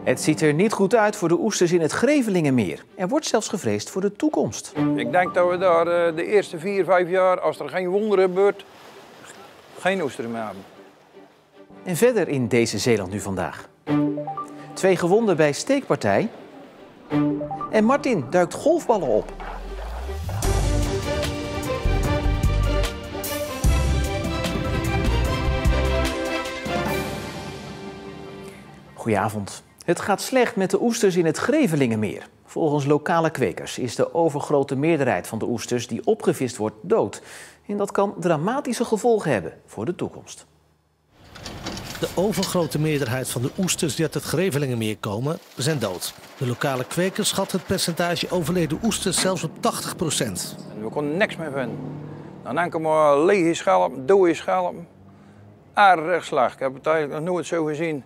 Het ziet er niet goed uit voor de oesters in het Grevelingenmeer. Er wordt zelfs gevreesd voor de toekomst. Ik denk dat we daar de eerste 4, 5 jaar, als er geen wonder gebeurt, geen oesters meer hebben. En verder in deze Zeeland nu vandaag. 2 gewonden bij steekpartij. En Martin duikt golfballen op. Goedenavond. Het gaat slecht met de oesters in het Grevelingenmeer. Volgens lokale kwekers is de overgrote meerderheid van de oesters die opgevist wordt dood. En dat kan dramatische gevolgen hebben voor de toekomst. De overgrote meerderheid van de oesters die uit het Grevelingenmeer komen, zijn dood. De lokale kwekers schatten het percentage overleden oesters zelfs op 80%. We konden niks meer vinden. Dan enkel maar lege schelpen, dode schelpen. Aardrechtslag. Ik heb het eigenlijk nog nooit zo gezien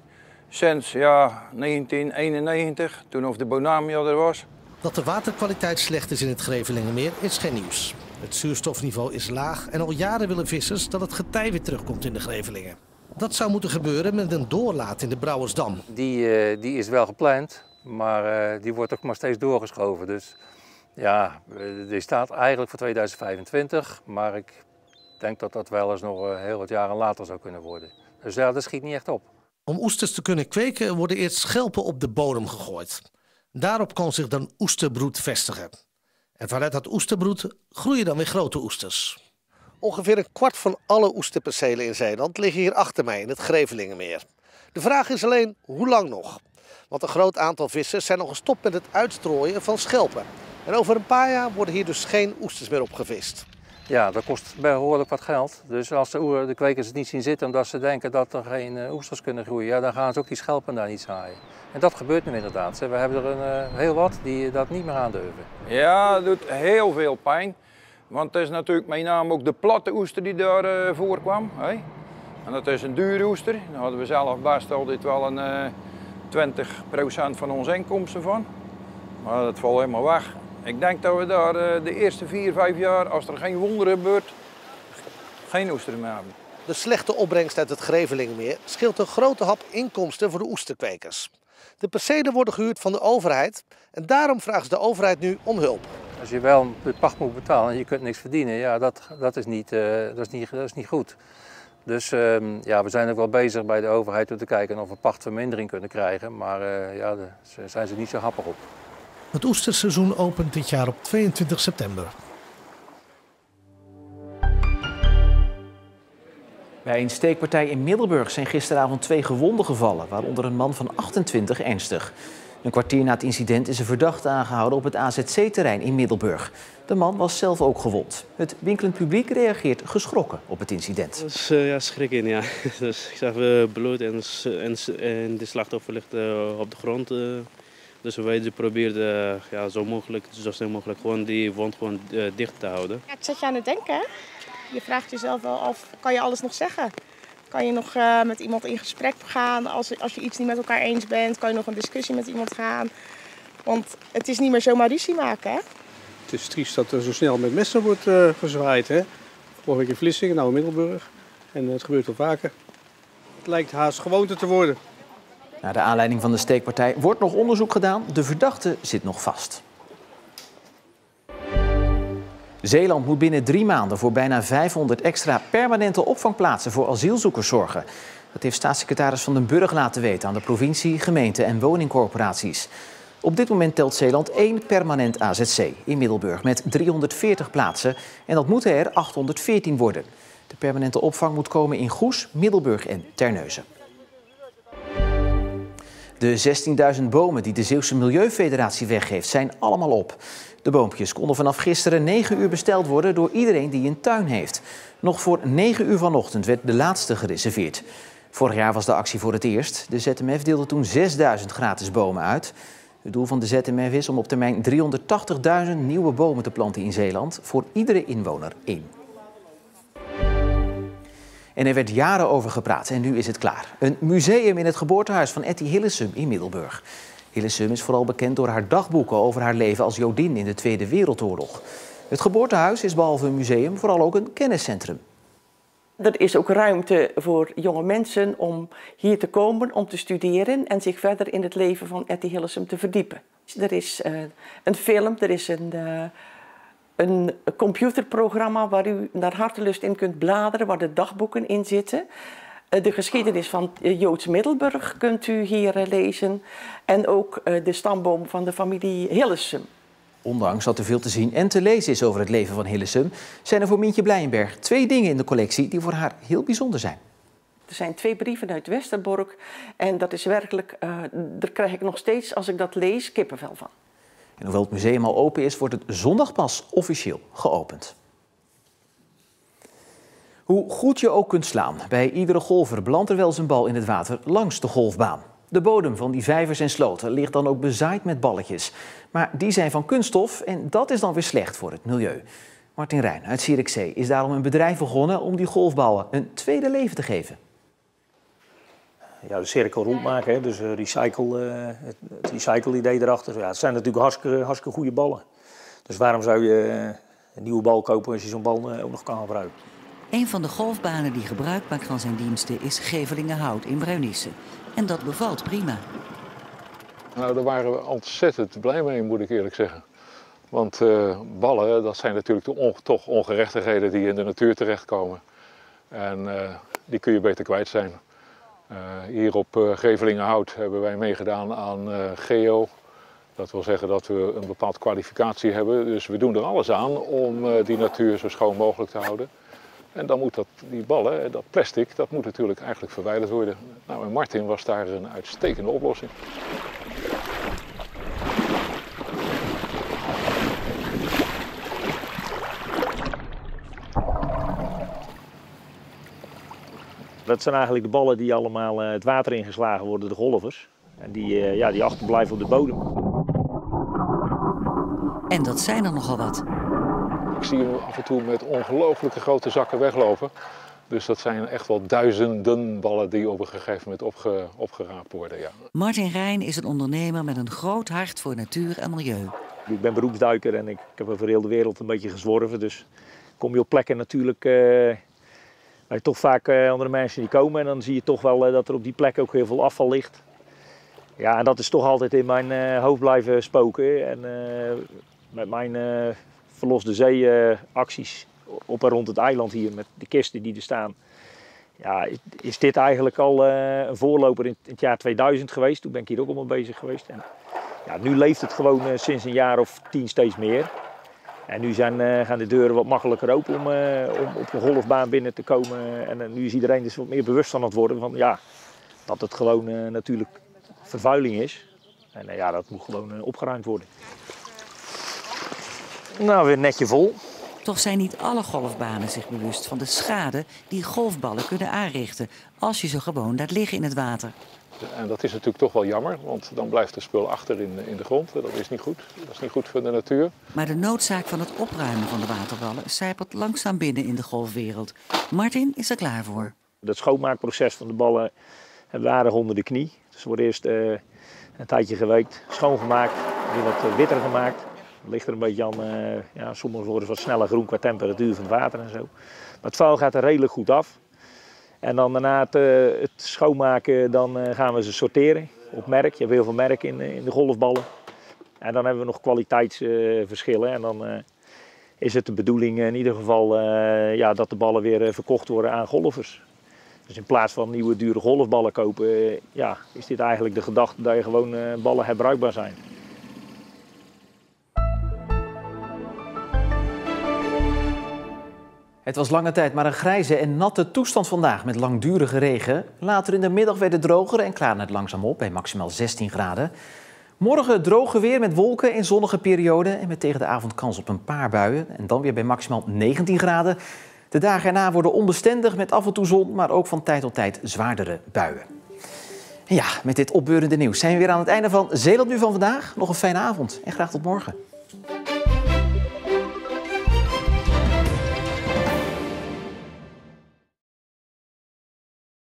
sinds 1991, toen of de Bonamia er was. Dat de waterkwaliteit slecht is in het Grevelingenmeer is geen nieuws. Het zuurstofniveau is laag en al jaren willen vissers dat het getij weer terugkomt in de Grevelingen. Dat zou moeten gebeuren met een doorlaat in de Brouwersdam. Die is wel gepland, maar die wordt ook maar steeds doorgeschoven. Dus ja, die staat eigenlijk voor 2025, maar ik denk dat dat wel eens nog heel wat jaren later zou kunnen worden. Dus ja, dat schiet niet echt op. Om oesters te kunnen kweken worden eerst schelpen op de bodem gegooid. Daarop kan zich dan oesterbroed vestigen. En vanuit dat oesterbroed groeien dan weer grote oesters. Ongeveer een kwart van alle oesterpercelen in Zeeland liggen hier achter mij in het Grevelingenmeer. De vraag is alleen hoe lang nog. Want een groot aantal vissers zijn nog gestopt met het uitstrooien van schelpen. En over een paar jaar worden hier dus geen oesters meer opgevist. Ja, dat kost behoorlijk wat geld. Dus als de kwekers het niet zien zitten omdat ze denken dat er geen oesters kunnen groeien, ja, dan gaan ze ook die schelpen daar niet zaaien. En dat gebeurt nu inderdaad. We hebben er heel wat die dat niet meer aandurven. Ja, het doet heel veel pijn. Want het is natuurlijk met name ook de platte oester die daar voorkwam. Hè? En dat is een dure oester. Daar hadden we zelf best altijd wel een 20% van onze inkomsten van. Maar dat valt helemaal weg. Ik denk dat we daar de eerste 4, 5 jaar, als er geen wonder gebeurt, geen oester meer hebben. De slechte opbrengst uit het Grevelingenmeer scheelt een grote hap inkomsten voor de oesterkwekers. De percelen worden gehuurd van de overheid en daarom vragen ze de overheid nu om hulp. Als je wel de pacht moet betalen en je kunt niks verdienen, ja, dat is niet goed. Dus ja, we zijn ook wel bezig bij de overheid om te kijken of we pachtvermindering kunnen krijgen, maar ja, daar zijn ze niet zo happig op. Het oesterseizoen opent dit jaar op 22 september. Bij een steekpartij in Middelburg zijn gisteravond 2 gewonden gevallen, waaronder een man van 28 ernstig. Een kwartier na het incident is een verdachte aangehouden op het AZC-terrein in Middelburg. De man was zelf ook gewond. Het winkelend publiek reageert geschrokken op het incident. Dat is schrikken, ja. Dus ik zag bloed en de slachtoffer ligt op de grond. Dus wij probeerden zo snel mogelijk gewoon die wond dicht te houden. Ja, het zet je aan het denken, hè? Je vraagt jezelf wel af, kan je alles nog zeggen? Kan je nog met iemand in gesprek gaan als je iets niet met elkaar eens bent? Kan je nog een discussie met iemand gaan? Want het is niet meer zomaar ruzie maken, hè? Het is triest dat er zo snel met messen wordt gezwaaid, hè? Vorige week in Vlissingen, nou in Middelburg. En het gebeurt wel vaker. Het lijkt haast gewoonte te worden. Naar de aanleiding van de steekpartij wordt nog onderzoek gedaan. De verdachte zit nog vast. Zeeland moet binnen 3 maanden voor bijna 500 extra permanente opvangplaatsen voor asielzoekers zorgen. Dat heeft staatssecretaris Van den Burg laten weten aan de provincie, gemeente en woningcorporaties. Op dit moment telt Zeeland 1 permanent AZC in Middelburg met 340 plaatsen. En dat moeten er 814 worden. De permanente opvang moet komen in Goes, Middelburg en Terneuzen. De 16.000 bomen die de Zeeuwse Milieufederatie weggeeft zijn allemaal op. De boompjes konden vanaf gisteren 9 uur besteld worden door iedereen die een tuin heeft. Nog voor 9 uur vanochtend werd de laatste gereserveerd. Vorig jaar was de actie voor het eerst. De ZMF deelde toen 6.000 gratis bomen uit. Het doel van de ZMF is om op termijn 380.000 nieuwe bomen te planten in Zeeland. Voor iedere inwoner 1. En er werd jaren over gepraat en nu is het klaar. Een museum in het geboortehuis van Etty Hillesum in Middelburg. Hillesum is vooral bekend door haar dagboeken over haar leven als Jodin in de Tweede Wereldoorlog. Het geboortehuis is behalve een museum vooral ook een kenniscentrum. Er is ook ruimte voor jonge mensen om hier te komen, om te studeren en zich verder in het leven van Etty Hillesum te verdiepen. Er is een film, er is een computerprogramma waar u naar hartelust in kunt bladeren, waar de dagboeken in zitten. De geschiedenis van Joods Middelburg kunt u hier lezen en ook de stamboom van de familie Hillesum. Ondanks dat er veel te zien en te lezen is over het leven van Hillesum, zijn er voor Mientje Blijenberg 2 dingen in de collectie die voor haar heel bijzonder zijn. Er zijn 2 brieven uit Westerbork en dat is werkelijk, daar krijg ik nog steeds, als ik dat lees, kippenvel van. En hoewel het museum al open is, wordt het zondag pas officieel geopend. Hoe goed je ook kunt slaan, bij iedere golfer belandt er wel zijn bal in het water langs de golfbaan. De bodem van die vijvers en sloten ligt dan ook bezaaid met balletjes. Maar die zijn van kunststof en dat is dan weer slecht voor het milieu. Martin Rijn uit Zierikzee is daarom een bedrijf begonnen om die golfballen een tweede leven te geven. Ja, de cirkel rondmaken, hè? Dus het recycle-idee erachter. Ja, het zijn natuurlijk hartstikke goede ballen. Dus waarom zou je een nieuwe bal kopen als je zo'n bal ook nog kan gebruiken? Een van de golfbanen die gebruik maakt van zijn diensten is Gevelingenhout in Bruinisse. En dat bevalt prima. Nou, daar waren we ontzettend blij mee, moet ik eerlijk zeggen. Want ballen, dat zijn natuurlijk toch ongerechtigheden die in de natuur terechtkomen. En die kun je beter kwijt zijn. Hier op Gevelingenhout hebben wij meegedaan aan GEO. Dat wil zeggen dat we een bepaald kwalificatie hebben. Dus we doen er alles aan om die natuur zo schoon mogelijk te houden. En dan moet die ballen, dat plastic, dat moet natuurlijk eigenlijk verwijderd worden. Nou, en Martin was daar een uitstekende oplossing. Dat zijn eigenlijk de ballen die allemaal het water ingeslagen worden, de golvers. En die achterblijven op de bodem. En dat zijn er nogal wat. Ik zie hem af en toe met ongelooflijke grote zakken weglopen. Dus dat zijn echt wel duizenden ballen die op een gegeven moment opgeraapt worden. Ja. Martin Rijn is een ondernemer met een groot hart voor natuur en milieu. Ik ben beroepsduiker en ik heb over heel de wereld een beetje gezworven. Dus kom je op plekken natuurlijk waar je toch vaak andere mensen die komen. En dan zie je toch wel dat er op die plek ook heel veel afval ligt. Ja, en dat is toch altijd in mijn hoofd blijven spoken. En met mijn Verlos de Zee acties op en rond het eiland hier met de kisten die er staan. Ja, is dit eigenlijk al een voorloper in het jaar 2000 geweest. Toen ben ik hier ook allemaal bezig geweest. En ja, nu leeft het gewoon sinds een jaar of 10 steeds meer. En nu gaan de deuren wat makkelijker open om op een golfbaan binnen te komen. En nu is iedereen dus wat meer bewust van het worden van ja, dat het gewoon natuurlijk vervuiling is. En ja, dat moet gewoon opgeruimd worden. Nou, weer netje vol. Toch zijn niet alle golfbanen zich bewust van de schade die golfballen kunnen aanrichten als je ze gewoon laat liggen in het water. En dat is natuurlijk toch wel jammer, want dan blijft de spul achter in de grond. Dat is niet goed. Dat is niet goed voor de natuur. Maar de noodzaak van het opruimen van de waterballen zijpelt langzaam binnen in de golfwereld. Martin is er klaar voor. Het schoonmaakproces van de ballen hebben we aardig onder de knie. Dus er wordt eerst een tijdje geweekt, schoongemaakt, weer wat witter gemaakt. Het ligt er een beetje aan, sommige worden wat sneller groen qua temperatuur van het water en zo. Maar het vuil gaat er redelijk goed af. En dan daarna het schoonmaken, dan gaan we ze sorteren op merk. Je hebt heel veel merk in de golfballen. En dan hebben we nog kwaliteitsverschillen. En dan is het de bedoeling in ieder geval dat de ballen weer verkocht worden aan golfers. Dus in plaats van nieuwe dure golfballen kopen, is dit eigenlijk de gedachte dat je gewoon ballen herbruikbaar zijn. Het was lange tijd maar een grijze en natte toestand vandaag met langdurige regen. Later in de middag werd het droger en klaarde het langzaam op bij maximaal 16 graden. Morgen droger weer met wolken en zonnige perioden en met tegen de avond kans op een paar buien. En dan weer bij maximaal 19 graden. De dagen erna worden onbestendig met af en toe zon, maar ook van tijd tot tijd zwaardere buien. En ja, met dit opbeurende nieuws zijn we weer aan het einde van Zeeland Nu van vandaag. Nog een fijne avond en graag tot morgen.